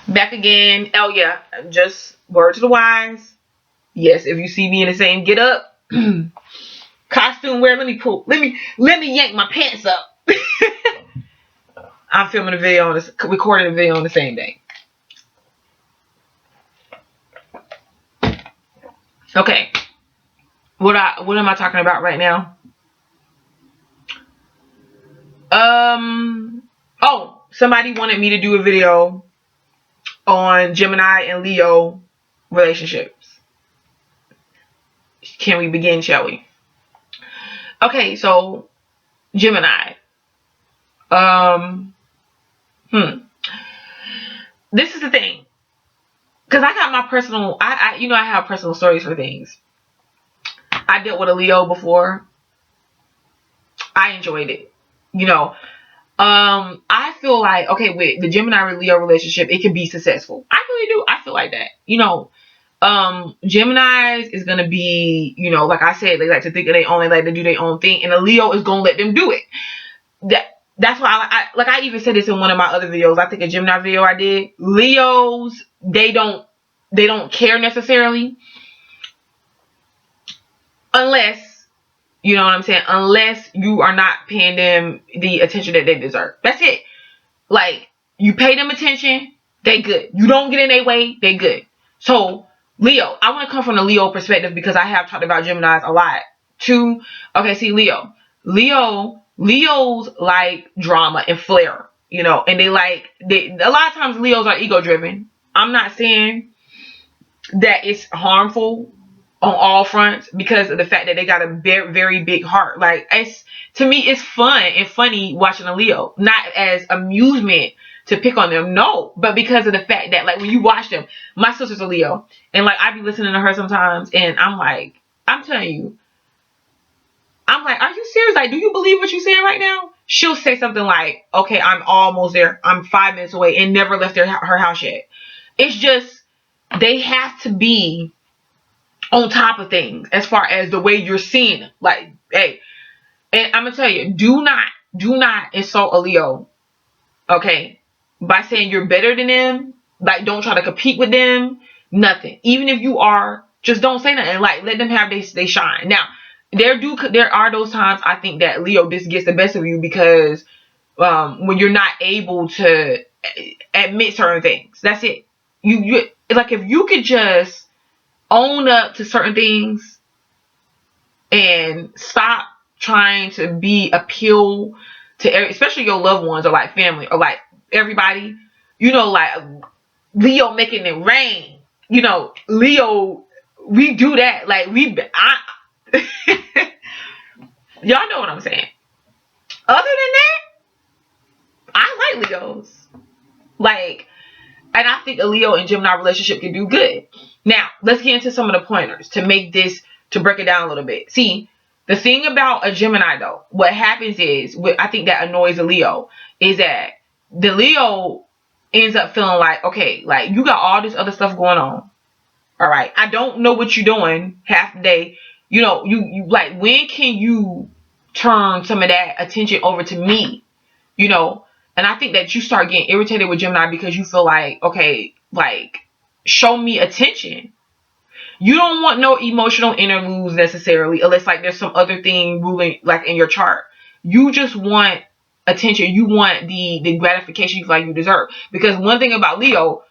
Back again. Oh yeah, just word to the wise. Yes, if you see me in the same get up, costume wear, let me yank my pants up. I'm filming a video on this, recording a video on the same day. Okay, what am I talking about right now? Oh, somebody wanted me to do a video on Gemini and Leo relationships. Can we begin, shall we? Okay, so Gemini. Um, This is the thing, because I got my personal. I have personal stories for things. I dealt with a Leo before. I enjoyed it. You know, I feel like, okay, with the Gemini Leo relationship, it can be successful. I really do. I feel like that. Geminis is gonna be, like I said, they like to think of their own, they like to do their own thing, and a Leo is gonna let them do it. That's why I even said this in one of my other videos. I think a Gemini video I did. Leos, they don't care necessarily, unless, you know what I'm saying, unless you are not paying them the attention that they deserve. That's it. Like, you pay them attention, they good. You don't get in their way, they good. So Leo, I want to come from the Leo perspective because I have talked about Geminis a lot too. Okay, see, Leos like drama and flair, and they a lot of times Leos are ego driven. I'm not saying that it's harmful on all fronts because of the fact that they got a very, very big heart. Like, to me, it's fun and funny watching a Leo, not as amusement to pick on them, no, but because of the fact that, like, when you watch them, my sister's a Leo, and like I be listening to her sometimes, and I'm telling you, I'm like, are you serious? Like, do you believe what you're saying right now? She'll say something like, okay, I'm almost there. I'm 5 minutes away, and never left her house yet. It's just, they have to be on top of things as far as the way you're seeing them. Like, hey, and I'm gonna tell you, do not insult a Leo, okay, by saying you're better than them. Like, don't try to compete with them. Nothing. Even if you are, just don't say nothing. Like, let them have they shine. Now, there are those times I think that Leo just gets the best of you because when you're not able to admit certain things. That's it. You like, if you could just own up to certain things and stop trying to be appeal to especially your loved ones or like family or like everybody, like Leo making it rain, Leo, we do that, like y'all know what I'm saying. Other than that, I like Leos, like, and I think a Leo and Gemini relationship can do good. Now, let's get into some of the pointers to break it down a little bit. See, the thing about a Gemini, though, what happens is, I think that annoys a Leo, is that the Leo ends up feeling like, okay, like, you got all this other stuff going on. All right, I don't know what you're doing half the day. You like, when can you turn some of that attention over to me? And I think that you start getting irritated with Gemini because you feel like, okay, like, show me attention. You don't want no emotional interludes necessarily, unless like there's some other thing ruling like in your chart. You just want attention. You want the gratification you feel like you deserve. Because one thing about Leo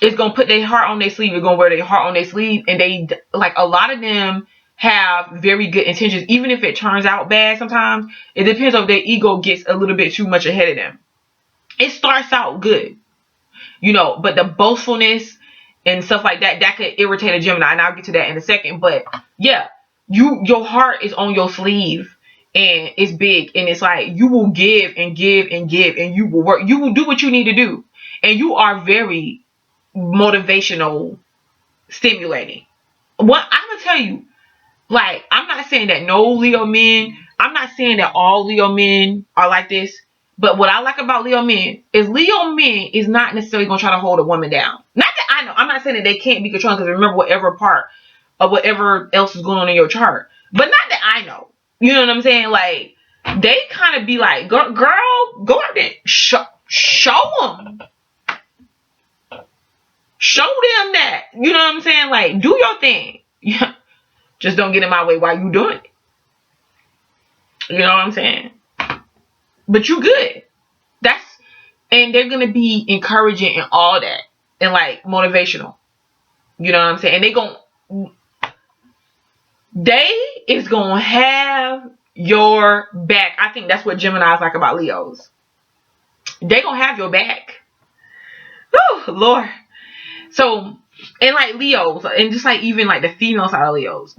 is gonna put their heart on their sleeve. They're gonna wear their heart on their sleeve, and they, like, a lot of them have very good intentions, even if it turns out bad. Sometimes it depends on if their ego gets a little bit too much ahead of them. It starts out good, but the boastfulness and stuff like that could irritate a Gemini, and I'll get to that in a second. But yeah, your heart is on your sleeve, and it's big, and it's like you will give and give and give, and you will work, you will do what you need to do, and you are very motivational, stimulating. What I'm gonna tell you, like, I'm not saying that no Leo men, I'm not saying that all Leo men are like this, but what I like about Leo men is not necessarily going to try to hold a woman down. Not that I know. I'm not saying that they can't be controlling, because remember, whatever part of whatever else is going on in your chart. But not that I know. You know what I'm saying? Like, they kind of be like, girl, go out there, show them. Show them that. You know what I'm saying? Like, do your thing. Yeah. Just don't get in my way while you doing it. You know what I'm saying? But you good. And they're gonna be encouraging and all that. And like motivational. You know what I'm saying? And they is gonna have your back. I think that's what Gemini's like about Leos. They gonna have your back. Oh Lord. So, and like Leos, and just like even like the female side of Leos,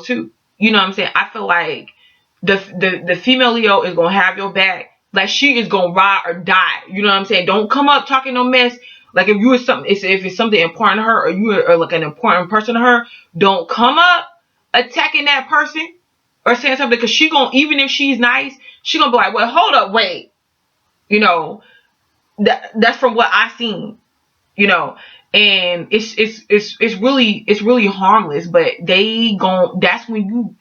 too. You know what I'm saying? I feel like the female Leo is gonna have your back. Like she is gonna ride or die. You know what I'm saying? Don't come up talking no mess. Like if you are something, if it's something important to her, or you are like an important person to her, don't come up attacking that person or saying something, because she gonna, even if she's nice, she gonna be like, well, hold up, wait. You know, that's from what I seen. You know, and it's really harmless, but that's when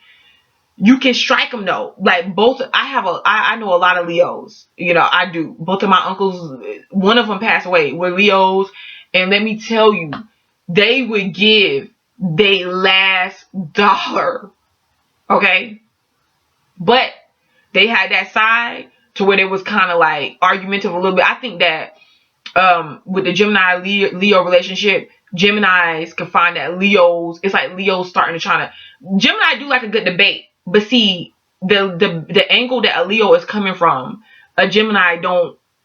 you can strike them though. Like both, I know a lot of Leos. You know, I do. Both of my uncles, one of them passed away, were Leos, and let me tell you, they would give their last dollar. Okay, but they had that side to where it was kind of like argumentative a little bit. I think that with the Gemini Leo relationship, Geminis can find that Leos, it's like Leos starting to try to, Gemini do like a good debate, but see the angle that a Leo is coming from, a Gemini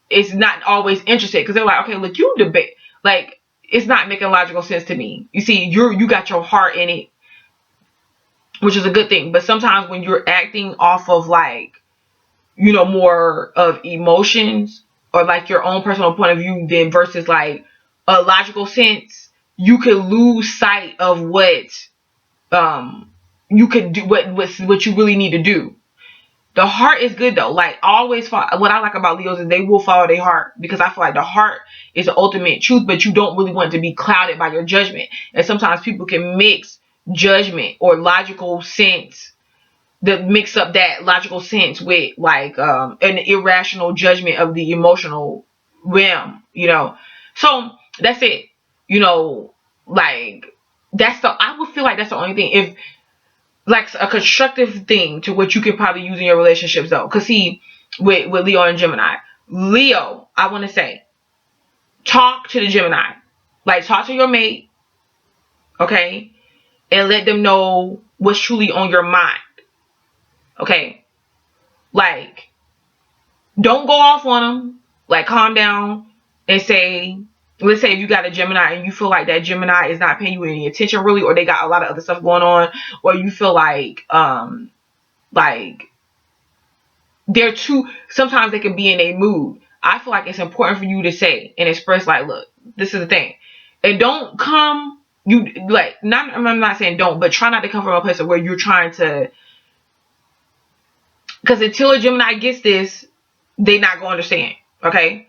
is not always interested, because they're like, okay, look, you debate, like it's not making logical sense to me. You see, you got your heart in it, which is a good thing, but sometimes when you're acting off of like, you know, more of emotions or like your own personal point of view than versus like a logical sense, you could lose sight of what you could do, what you really need to do. The heart is good though. Like always, what I like about Leos is they will follow their heart, because I feel like the heart is the ultimate truth, but you don't really want it to be clouded by your judgment. And sometimes people can mix judgment or logical sense, that mix up that logical sense with like an irrational judgment of the emotional realm, you know. So that's it, you know. Like I would feel like that's the only thing, if like a constructive thing to what you could probably use in your relationships though. Because see, with Leo and Gemini, Leo, I want to say, talk to the Gemini, like talk to your mate, okay, and let them know what's truly on your mind. Okay, like, don't go off on them. Like, calm down and say, let's say if you got a Gemini and you feel like that Gemini is not paying you any attention really, or they got a lot of other stuff going on, or you feel like they're too, sometimes they can be in a mood. I feel like it's important for you to say and express like, look, this is the thing. And don't come, I'm not saying don't, but try not to come from a place of where you're trying to, because until a Gemini gets this, they're not going to understand. Okay?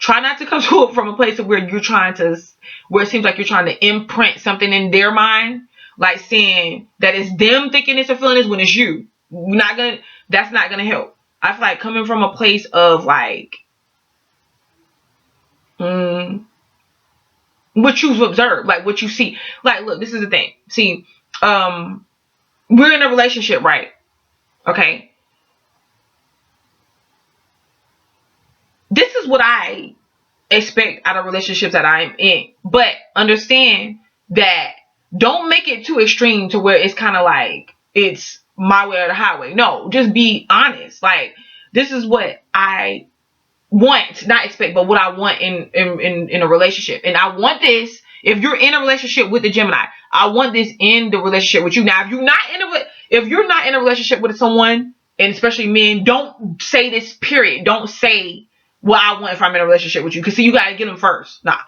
Try not to come to it from a place of where where it seems like you're trying to imprint something in their mind, like saying that it's them thinking it's a feeling is when it's you. That's not gonna help. I feel like coming from a place of like, what you've observed, like what you see. Like, look, this is the thing. See, we're in a relationship, right? Okay. This is what I expect out of relationships that I'm in. But understand that don't make it too extreme to where it's kind of like it's my way or the highway. No, just be honest. Like, this is what I want, not expect, but what I want in a relationship. And I want this, if you're in a relationship with the Gemini, I want this in the relationship with you. Now, if you're not in a relationship with someone, and especially men, don't say this, period. Don't say what I want if I'm in a relationship with you. Because see, you got to get them first. Nah.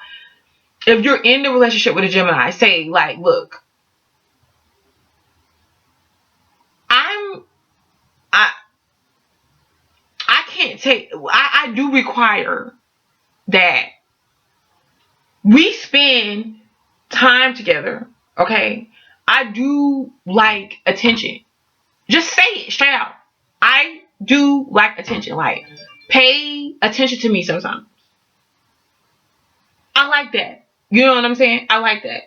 If you're in the relationship with a Gemini, say like, look, I do require that we spend time together. Okay. I do like attention. Just say it straight out. I do like attention. Like, pay attention to me sometimes. I like that. You know what I'm saying? I like that.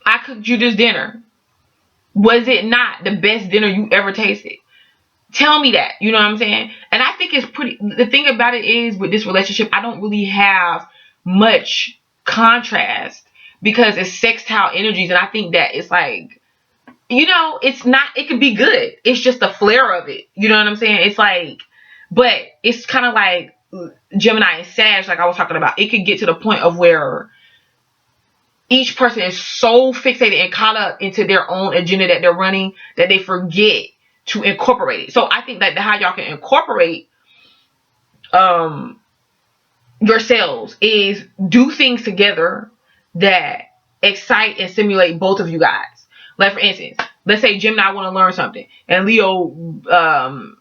I cooked you this dinner. Was it not the best dinner you ever tasted? Tell me that. You know what I'm saying? And I think it's pretty. The thing about it is, with this relationship, I don't really have much contrast because it's sextile energies, and I think that it's like, it's not. It could be good. It's just the flair of it. You know what I'm saying? It's like, but it's kind of like Gemini and Sag, like I was talking about. It could get to the point of where each person is so fixated and caught up into their own agenda that they're running that they forget to incorporate it. So I think that how y'all can incorporate yourselves is do things together that excite and stimulate both of you guys. Like, for instance, let's say Gemini want to learn something and Leo and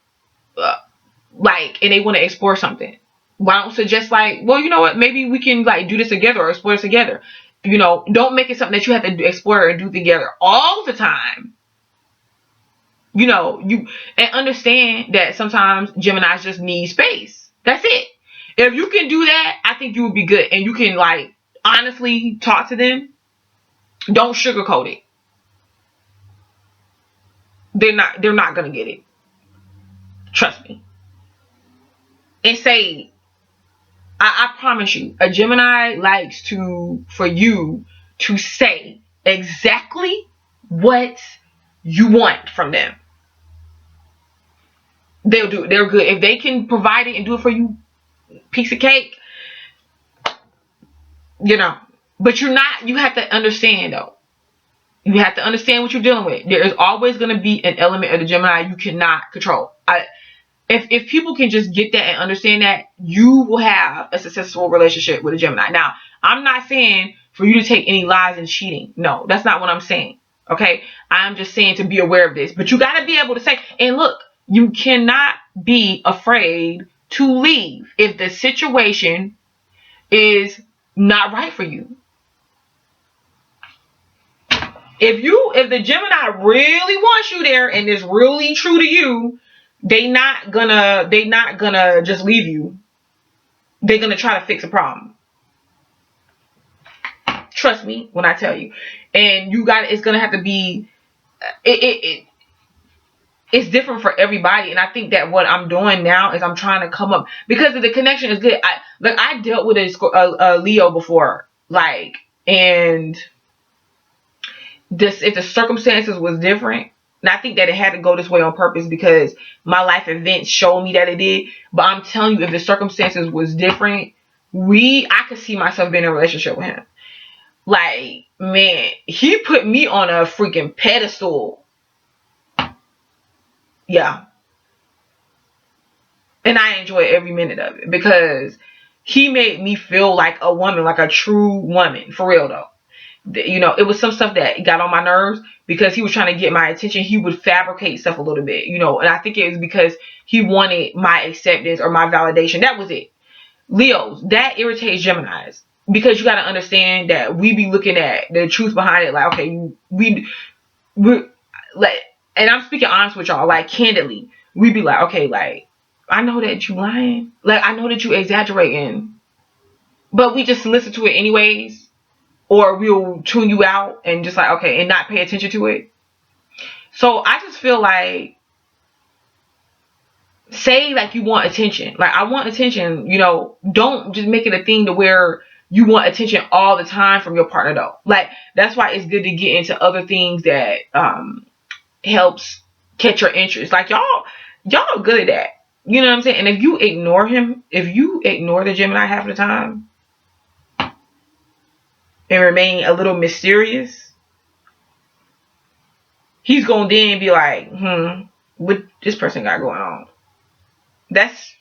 they want to explore something. Why don't suggest, like, well, you know what, maybe we can like do this together or explore this together. Don't make it something that you have to explore and do together all the time. You and understand that sometimes Geminis just need space. That's it. If you can do that, I think you would be good. And you can, like, honestly talk to them. Don't sugarcoat it. They're not gonna get it. Trust me. And say, I promise you, a Gemini likes for you to say exactly what you want from them. They'll do it. They're good. If they can provide it and do it for you, piece of cake, But you have to understand, though. You have to understand what you're dealing with. There is always going to be an element of the Gemini you cannot control. If people can just get that and understand that, you will have a successful relationship with a Gemini. Now, I'm not saying for you to take any lies and cheating. No, that's not what I'm saying. Okay? I'm just saying to be aware of this. But you got to be able to say, and look, you cannot be afraid to leave if the situation is not right for you. If the Gemini really wants you there and is really true to you, they not gonna just leave you. They're gonna try to fix a problem. Trust me when I tell you. And it's gonna have to be it's different for everybody. And I think that what I'm doing now is I'm trying to come up, because the connection is good. I dealt with a Leo before, and if the circumstances was different, and I think that it had to go this way on purpose because my life events showed me that it did. But I'm telling you, if the circumstances was different, I could see myself being in a relationship with him. Like, man, he put me on a freaking pedestal. Yeah. And I enjoy every minute of it because he made me feel like a woman, like a true woman, for real though. It was some stuff that got on my nerves because he was trying to get my attention. He would fabricate stuff a little bit, and I think it was because he wanted my acceptance or my validation. That was it. Leos, that irritates Geminis because you got to understand that we be looking at the truth behind it. Like, okay, we like, and I'm speaking honest with y'all, like, candidly, we be like, okay, like, I know that you lying, like, I know that you exaggerating, but we just listen to it anyways. Or we'll tune you out and just like, okay, and not pay attention to it. So I just feel like, say like you want attention. Like, I want attention, don't just make it a thing to where you want attention all the time from your partner though. Like, that's why it's good to get into other things that helps catch your interest. Like, y'all good at that. You know what I'm saying? And if you ignore the Gemini half the time, and remain a little mysterious, he's gonna then be like, what this person got going on? That's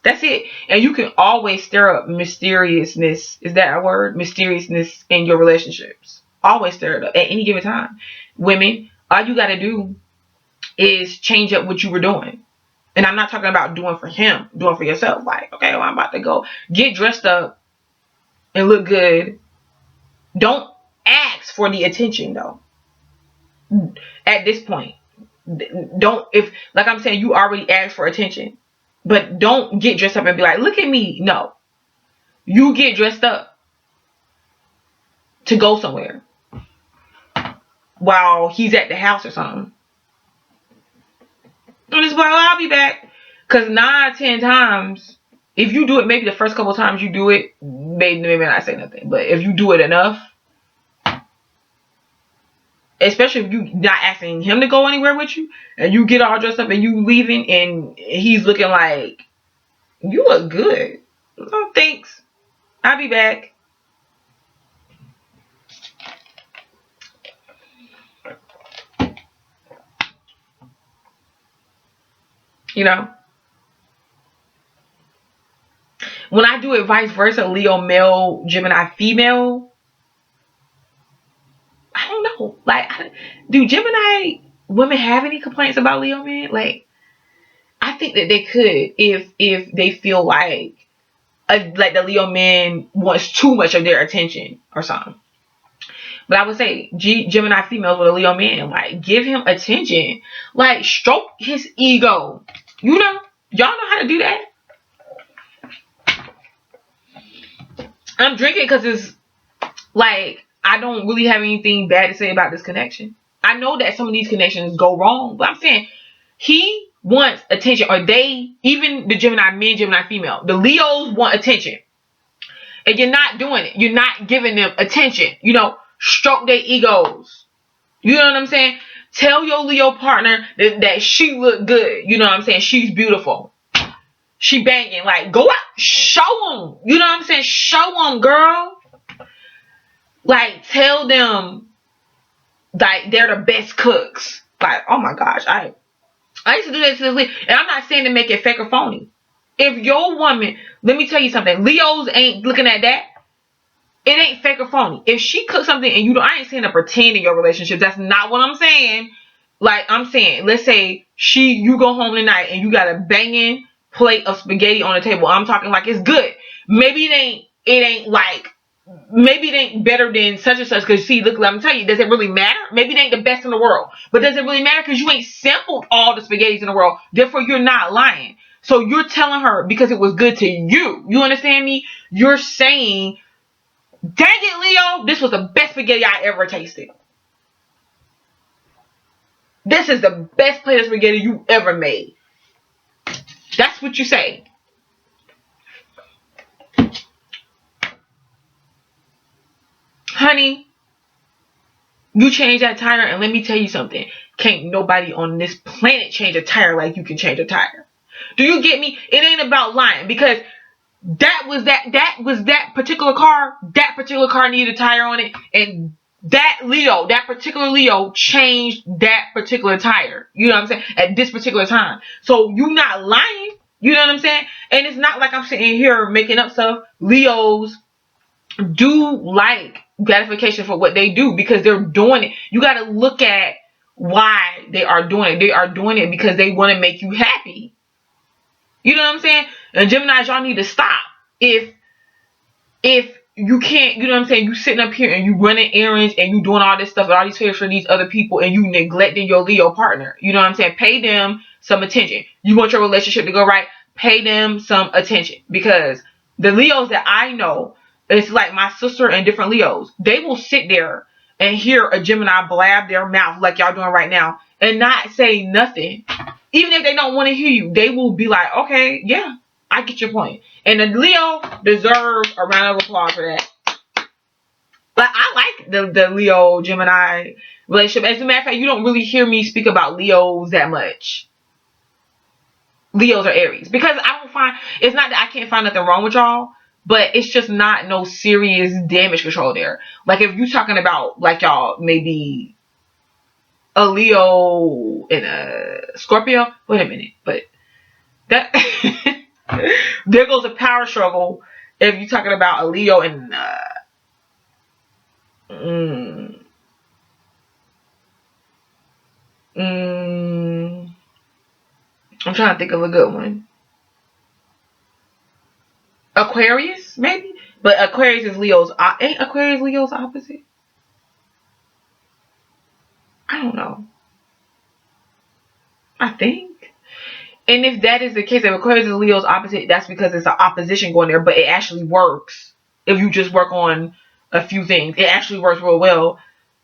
it. And you can always stir up mysteriousness. Is that a word? Mysteriousness in your relationships. Always stir it up at any given time. Women, all you gotta do is change up what you were doing. And I'm not talking about doing for him, doing for yourself. Like, okay, well, I'm about to go get dressed up and look good. Don't ask for the attention though. At this point, don't, if, like I'm saying, you already asked for attention. But don't get dressed up and be like, look at me. No. You get dressed up to go somewhere while he's at the house or something. And it's like, oh, I'll be back. Because 9 or 10 times, if you do it, maybe the first couple times you do it, maybe not say nothing. But if you do it enough, especially if you not asking him to go anywhere with you, and you get all dressed up and you leaving, and he's looking like, you look good. Oh, thanks. I'll be back. You know? When I do it vice versa, Leo male, Gemini female, I don't know. Like, do Gemini women have any complaints about Leo men? Like, I think that they could if they feel like the Leo man wants too much of their attention or something. But I would say Gemini females with a Leo man, like, give him attention. Like, stroke his ego. You know? Y'all know how to do that? I'm drinking because it's like, I don't really have anything bad to say about this connection. I know that some of these connections go wrong, but I'm saying he wants attention, or they, even the Gemini men, Gemini female, the Leos want attention. And you're not doing it. You're not giving them attention. You know, stroke their egos. You know what I'm saying? Tell your Leo partner that she look good. You know what I'm saying? She's beautiful. She banging. Like, go out. Show them. You know what I'm saying? Show them, girl. Like, tell them like they're the best cooks. Like, oh my gosh. I used to do that to Leo. And I'm not saying to make it fake or phony. If your woman, let me tell you something. Leos ain't looking at that. It ain't fake or phony. If she cooks something and you don't, I ain't saying to pretend in your relationship. That's not what I'm saying. Like, I'm saying, let's say you go home tonight and you got a banging plate of spaghetti on the table. I'm talking like it's good. Maybe it ain't better than such and such. Because see, look, let me tell you, does it really matter? Maybe it ain't the best in the world. But does it really matter? Because you ain't sampled all the spaghettis in the world. Therefore, you're not lying. So you're telling her because it was good to you. You understand me? You're saying, dang it, Leo, this was the best spaghetti I ever tasted. This is the best plate of spaghetti you ever made. That's what you say. Honey, you change that tire, and let me tell you something. Can't nobody on this planet change a tire like you can change a tire. Do you get me? It ain't about lying, because that was that particular car. That particular car needed a tire on it, and that particular Leo changed that particular tire. You know what I'm saying? At this particular time. So you not lying. You know what I'm saying? And it's not like I'm sitting here making up stuff. Leos do like gratification for what they do because they're doing it. You got to look at why they are doing it. They are doing it because they want to make you happy. You know what I'm saying? And Geminis, y'all need to stop. If you can't, you know what I'm saying, you sitting up here and you running errands and you doing all this stuff and all these favors for these other people and you neglecting your Leo partner. You know what I'm saying? Pay them some attention. You want your relationship to go right? Pay them some attention. Because the Leos that I know, it's like my sister and different Leos. They will sit there and hear a Gemini blab their mouth like y'all doing right now and not say nothing. Even if they don't want to hear you, they will be like, okay, yeah, I get your point. And the Leo deserves a round of applause for that. But I like the Leo Gemini relationship. As a matter of fact, you don't really hear me speak about Leos that much. Leos or Aries. Because I don't find, it's not that I can't find nothing wrong with y'all, but it's just not no serious damage control there. Like if you talking about like y'all maybe a Leo and a Scorpio. Wait a minute. But that there goes a power struggle if you're talking about a Leo and I'm trying to think of a good one. Aquarius, maybe? But Aquarius is Leo's. Ain't Aquarius Leo's opposite? I don't know. I think. And if that is the case, if Aquarius is Leo's opposite, that's because it's an opposition going there, but it actually works if you just work on a few things. It actually works real well.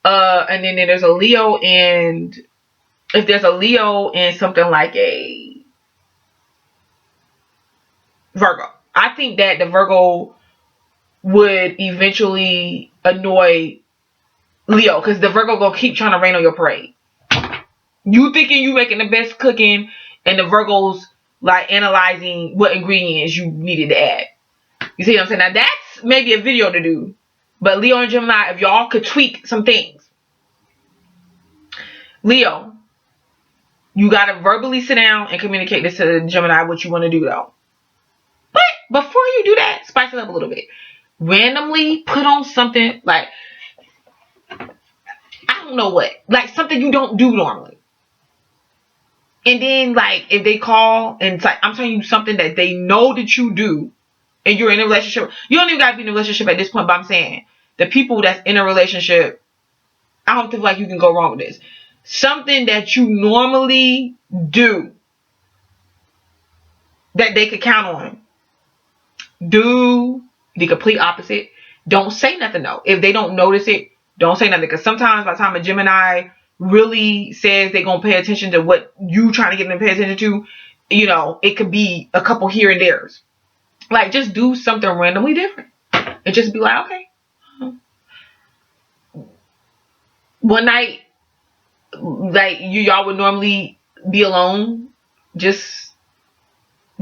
And then there's a Leo, and if there's a Leo and something like a Virgo, I think that the Virgo would eventually annoy Leo, because the Virgo gonna keep trying to rain on your parade. You thinking you making the best cooking, and the Virgo's like analyzing what ingredients you needed to add. You see what I'm saying? Now that's maybe a video to do. But Leo and Gemini, if y'all could tweak some things. Leo, you gotta verbally sit down and communicate this to Gemini what you want to do though. But before you do that, spice it up a little bit. Randomly put on something like, I don't know what, like something you don't do normally. And then like if they call and it's like, I'm telling you something that they know that you do, and you're in a relationship. You don't even gotta be in a relationship at this point, but I'm saying the people that's in a relationship, I don't feel like you can go wrong with this. Something that you normally do that they could count on. Do the complete opposite. Don't say nothing though. If they don't notice it, don't say nothing. Because sometimes by the time a Gemini really says they're going to pay attention to what you trying to get them to pay attention to, you know, it could be a couple here and there's. Like, just do something randomly different. And just be like, okay. One night, like, y'all would normally be alone. Just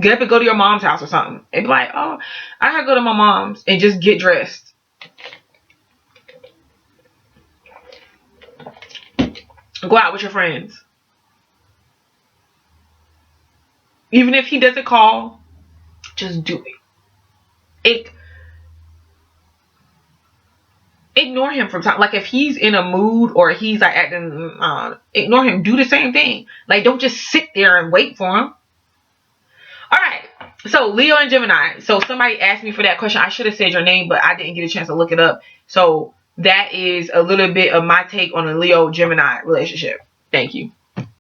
get up and go to your mom's house or something. And be like, oh, I gotta go to my mom's. And just get dressed. Go out with your friends. Even if he doesn't call, just do it. Ignore him from time. Like if he's in a mood or he's like acting, ignore him. Do the same thing. Like don't just sit there and wait for him. All right. So Leo and Gemini. So somebody asked me for that question. I should have said your name, but I didn't get a chance to look it up. So that is a little bit of my take on a Leo Gemini relationship. Thank you.